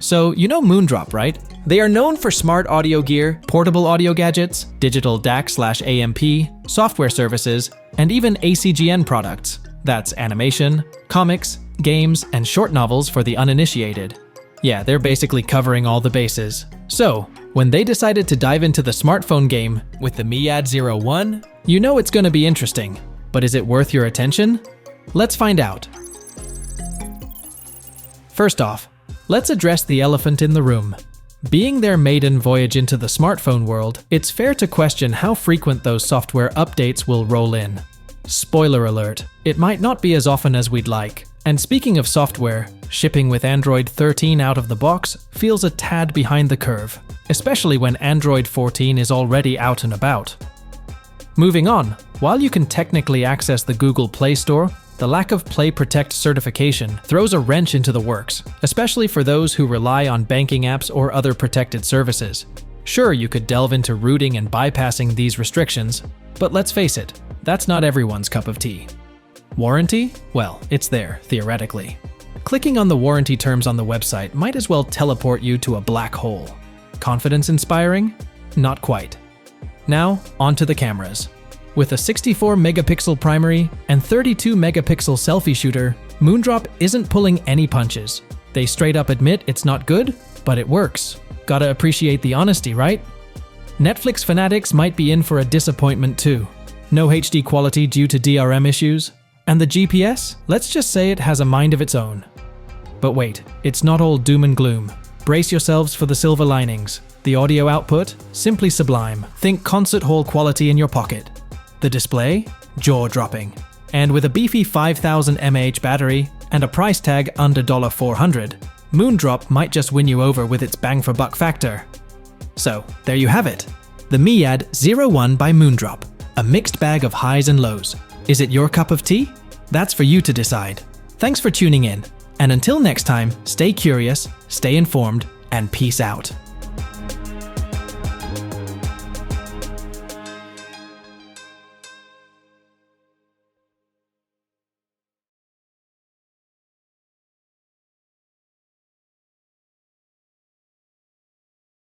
So, you know Moondrop, right? They are known for smart audio gear, portable audio gadgets, digital DAC/AMP, software services, and even ACGN products. That's animation, comics, games, and short novels for the uninitiated. Yeah, they're basically covering all the bases. So, when they decided to dive into the smartphone game with the MIAD 01, you know it's going to be interesting. But is it worth your attention? Let's find out. First off, let's address the elephant in the room. Being their maiden voyage into the smartphone world, it's fair to question how frequent those software updates will roll in. Spoiler alert, it might not be as often as we'd like. And speaking of software, shipping with Android 13 out of the box feels a tad behind the curve, especially when Android 14 is already out and about. Moving on, while you can technically access the Google Play Store, the lack of Play Protect certification throws a wrench into the works, especially for those who rely on banking apps or other protected services. Sure, you could delve into rooting and bypassing these restrictions, but let's face it, that's not everyone's cup of tea. Warranty? Well, it's there, theoretically. Clicking on the warranty terms on the website might as well teleport you to a black hole. Confidence inspiring? Not quite. Now, onto the cameras. With a 64 megapixel primary and 32 megapixel selfie shooter, Moondrop isn't pulling any punches. They straight up admit it's not good, but it works. Gotta appreciate the honesty, right? Netflix fanatics might be in for a disappointment too. No HD quality due to DRM issues. And the GPS? Let's just say it has a mind of its own. But wait, it's not all doom and gloom. Brace yourselves for the silver linings. The audio output? Simply sublime. Think concert hall quality in your pocket. The display? Jaw-dropping. And with a beefy 5000 mAh battery and a price tag under $400, Moondrop might just win you over with its bang-for-buck factor. So, there you have it. The MIAD 01 by Moondrop. A mixed bag of highs and lows. Is it your cup of tea? That's for you to decide. Thanks for tuning in. And until next time, stay curious, stay informed, and peace out.